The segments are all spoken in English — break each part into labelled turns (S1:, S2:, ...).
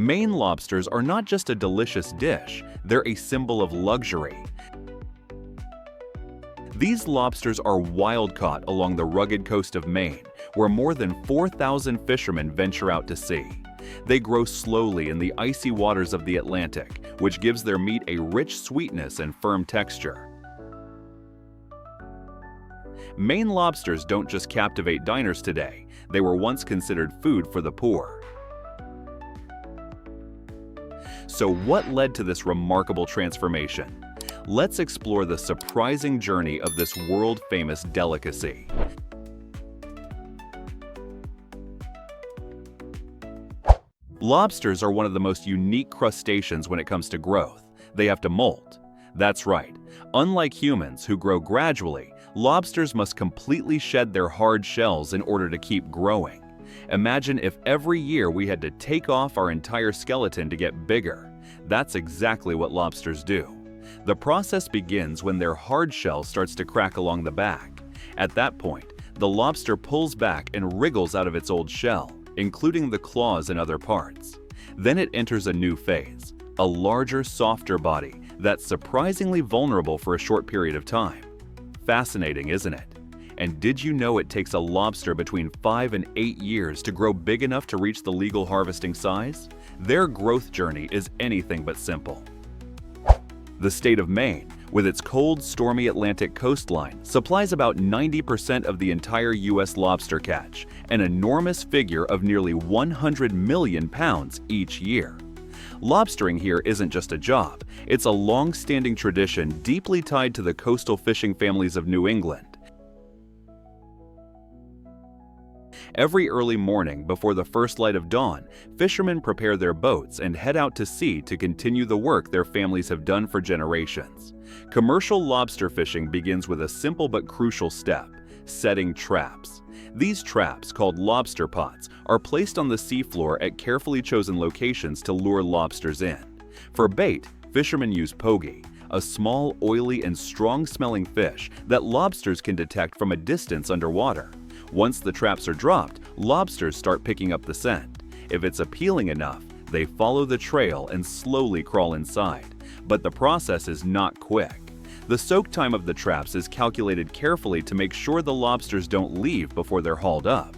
S1: Maine lobsters are not just a delicious dish, they're a symbol of luxury. These lobsters are wild-caught along the rugged coast of Maine, where more than 4,000 fishermen venture out to sea. They grow slowly in the icy waters of the Atlantic, which gives their meat a rich sweetness and firm texture. Maine lobsters don't just captivate diners today, they were once considered food for the poor. So what led to this remarkable transformation? Let's explore the surprising journey of this world-famous delicacy. Lobsters are one of the most unique crustaceans when it comes to growth. They have to molt. That's right. Unlike humans who grow gradually, lobsters must completely shed their hard shells in order to keep growing. Imagine if every year we had to take off our entire skeleton to get bigger. That's exactly what lobsters do. The process begins when their hard shell starts to crack along the back. At that point, the lobster pulls back and wriggles out of its old shell, including the claws and other parts. Then it enters a new phase, a larger, softer body that's surprisingly vulnerable for a short period of time. Fascinating, isn't it? And did you know it takes a lobster between 5 and 8 years to grow big enough to reach the legal harvesting size? Their growth journey is anything but simple. The state of Maine, with its cold, stormy Atlantic coastline, supplies about 90% of the entire U.S. lobster catch, an enormous figure of nearly 100 million pounds each year. Lobstering here isn't just a job, it's a long-standing tradition deeply tied to the coastal fishing families of New England. Every early morning before the first light of dawn, fishermen prepare their boats and head out to sea to continue the work their families have done for generations. Commercial lobster fishing begins with a simple but crucial step: setting traps. These traps, called lobster pots, are placed on the seafloor at carefully chosen locations to lure lobsters in. For bait, fishermen use pogie, a small, oily, and strong-smelling fish that lobsters can detect from a distance underwater. Once the traps are dropped, lobsters start picking up the scent. If it's appealing enough, they follow the trail and slowly crawl inside. But the process is not quick. The soak time of the traps is calculated carefully to make sure the lobsters don't leave before they're hauled up.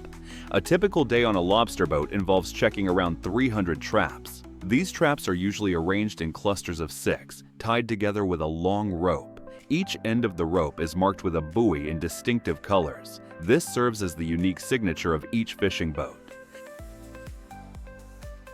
S1: A typical day on a lobster boat involves checking around 300 traps. These traps are usually arranged in clusters of 6, tied together with a long rope. Each end of the rope is marked with a buoy in distinctive colors. This serves as the unique signature of each fishing boat.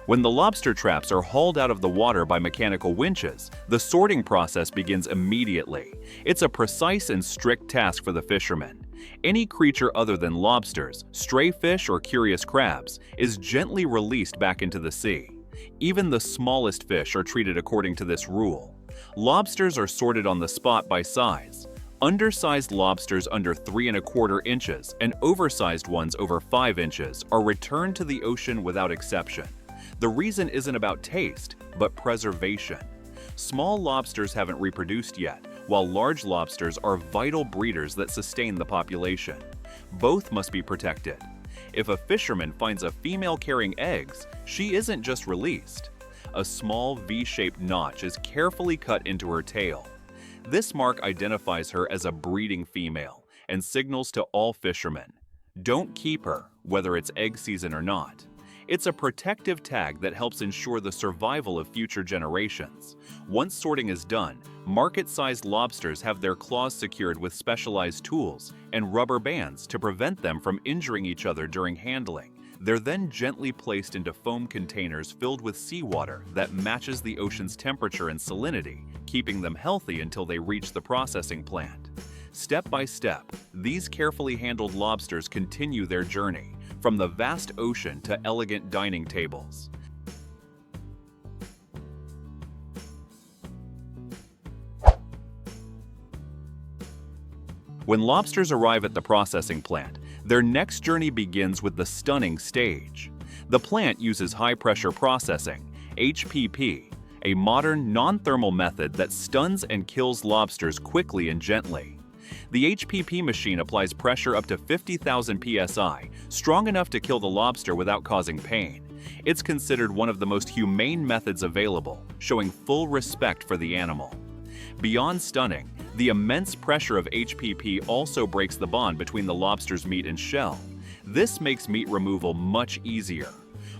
S1: When the lobster traps are hauled out of the water by mechanical winches, the sorting process begins immediately. It's a precise and strict task for the fishermen. Any creature other than lobsters, stray fish, or curious crabs is gently released back into the sea. Even the smallest fish are treated according to this rule. Lobsters are sorted on the spot by size. Undersized lobsters under 3¼ inches and oversized ones over 5 inches are returned to the ocean without exception. The reason isn't about taste, but preservation. Small lobsters haven't reproduced yet, while large lobsters are vital breeders that sustain the population. Both must be protected. If a fisherman finds a female carrying eggs, she isn't just released. A small V-shaped notch is carefully cut into her tail. This mark identifies her as a breeding female and signals to all fishermen: don't keep her, whether it's egg season or not. It's a protective tag that helps ensure the survival of future generations. Once sorting is done, market-sized lobsters have their claws secured with specialized tools and rubber bands to prevent them from injuring each other during handling. They're then gently placed into foam containers filled with seawater that matches the ocean's temperature and salinity, keeping them healthy until they reach the processing plant. Step by step, these carefully handled lobsters continue their journey, from the vast ocean to elegant dining tables. When lobsters arrive at the processing plant, their next journey begins with the stunning stage. The plant uses high-pressure processing, HPP, a modern, non-thermal method that stuns and kills lobsters quickly and gently. The HPP machine applies pressure up to 50,000 psi, strong enough to kill the lobster without causing pain. It's considered one of the most humane methods available, showing full respect for the animal. Beyond stunning, the immense pressure of HPP also breaks the bond between the lobster's meat and shell. This makes meat removal much easier.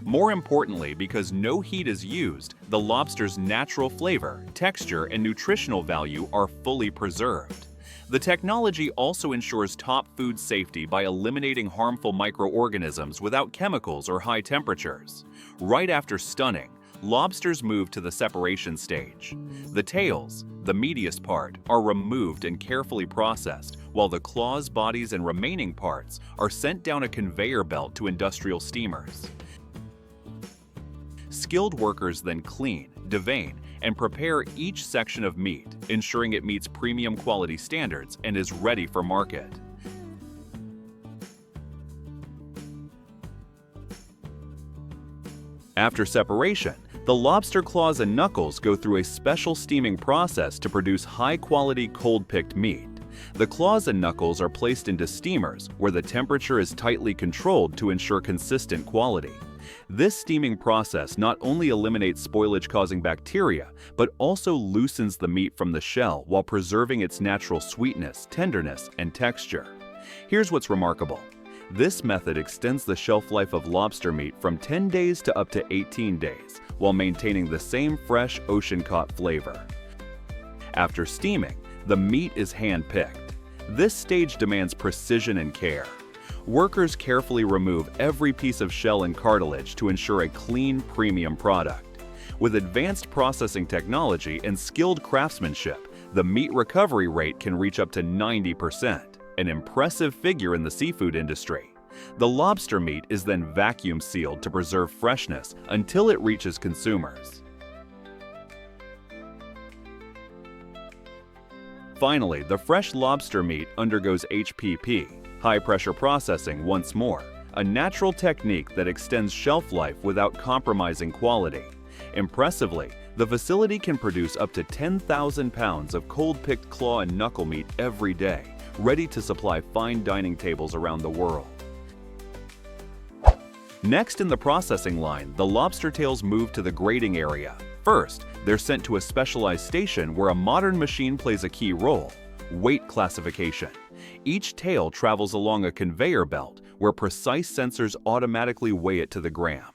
S1: More importantly, because no heat is used, the lobster's natural flavor, texture, and nutritional value are fully preserved. The technology also ensures top food safety by eliminating harmful microorganisms without chemicals or high temperatures. Right after stunning, lobsters move to the separation stage. The tails, the meatiest part, are removed and carefully processed, while the claws, bodies, and remaining parts are sent down a conveyor belt to industrial steamers. Skilled workers then clean, devein, and prepare each section of meat, ensuring it meets premium quality standards and is ready for market. After separation, the lobster claws and knuckles go through a special steaming process to produce high-quality cold-picked meat. The claws and knuckles are placed into steamers where the temperature is tightly controlled to ensure consistent quality. This steaming process not only eliminates spoilage-causing bacteria, but also loosens the meat from the shell while preserving its natural sweetness, tenderness, and texture. Here's what's remarkable. This method extends the shelf life of lobster meat from 10 days to up to 18 days, while maintaining the same fresh, ocean-caught flavor. After steaming, the meat is hand-picked. This stage demands precision and care. Workers carefully remove every piece of shell and cartilage to ensure a clean, premium product. With advanced processing technology and skilled craftsmanship, the meat recovery rate can reach up to 90%, an impressive figure in the seafood industry. The lobster meat is then vacuum sealed to preserve freshness until it reaches consumers. Finally, the fresh lobster meat undergoes HPP, high-pressure processing once more, a natural technique that extends shelf life without compromising quality. Impressively, the facility can produce up to 10,000 pounds of cold-picked claw and knuckle meat every day, ready to supply fine dining tables around the world. Next in the processing line, the lobster tails move to the grading area. First, they're sent to a specialized station where a modern machine plays a key role: weight classification. Each tail travels along a conveyor belt where precise sensors automatically weigh it to the gram.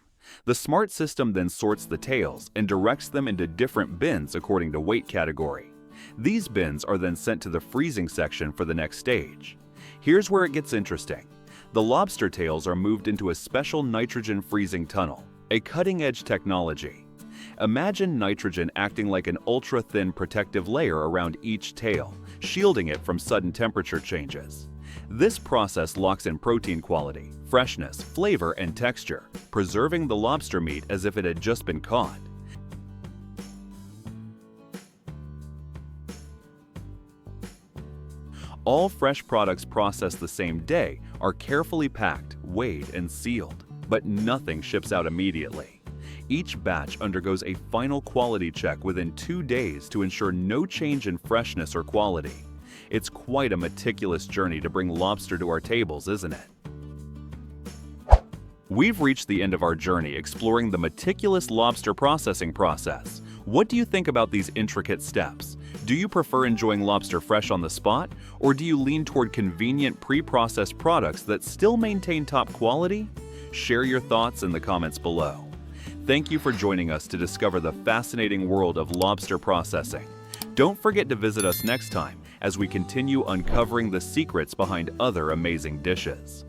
S1: The smart system then sorts the tails and directs them into different bins according to weight category. These bins are then sent to the freezing section for the next stage. Here's where it gets interesting. The lobster tails are moved into a special nitrogen freezing tunnel, a cutting-edge technology. Imagine nitrogen acting like an ultra-thin protective layer around each tail, shielding it from sudden temperature changes. This process locks in protein quality, freshness, flavor, and texture, preserving the lobster meat as if it had just been caught. All fresh products processed the same day are carefully packed, weighed, and sealed, but nothing ships out immediately. Each batch undergoes a final quality check within 2 days to ensure no change in freshness or quality. It's quite a meticulous journey to bring lobster to our tables, isn't it? We've reached the end of our journey exploring the meticulous lobster processing process. What do you think about these intricate steps? Do you prefer enjoying lobster fresh on the spot, or do you lean toward convenient pre-processed products that still maintain top quality? Share your thoughts in the comments below. Thank you for joining us to discover the fascinating world of lobster processing. Don't forget to visit us next time as we continue uncovering the secrets behind other amazing dishes.